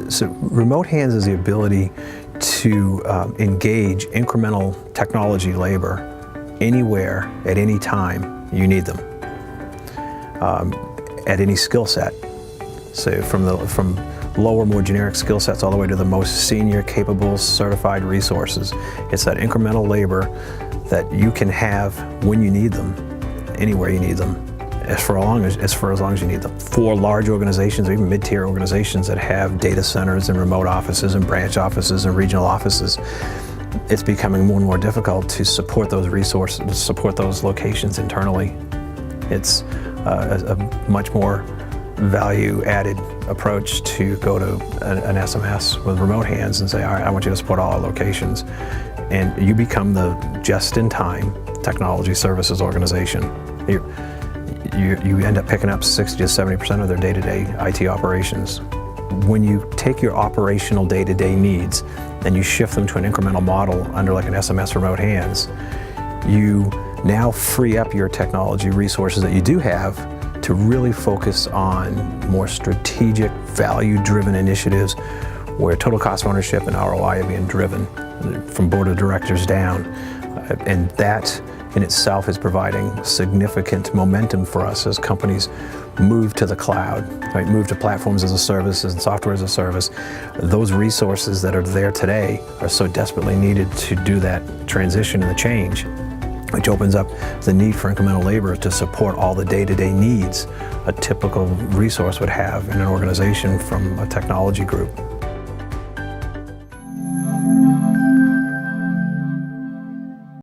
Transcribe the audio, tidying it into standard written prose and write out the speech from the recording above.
So remote hands is the ability to engage incremental technology labor anywhere, at any time you need them, at any skill set. So from lower, more generic skill sets all the way to the most senior, capable, certified resources. It's that incremental labor that you can have when you need them, anywhere you need them, for as long as you need them. For large organizations, or even mid-tier organizations that have data centers and remote offices and branch offices and regional offices, it's becoming more and more difficult to support those resources, to support those locations internally. It's a much more value-added approach to go to an SMS with remote hands and say, all right, I want you to support all our locations. And you become the just-in-time technology services organization. You end up picking up 60 to 70% of their day-to-day IT operations. When you take your operational day-to-day needs and you shift them to an incremental model under like an SMS remote hands, you now free up your technology resources that you do have to really focus on more strategic, value-driven initiatives where total cost of ownership and ROI are being driven from board of directors down. And that in itself is providing significant momentum for us as companies move to the cloud, right? Move to platforms as a service and software as a service. Those resources that are there today are so desperately needed to do that transition and the change, which opens up the need for incremental labor to support all the day-to-day needs a typical resource would have in an organization from a technology group.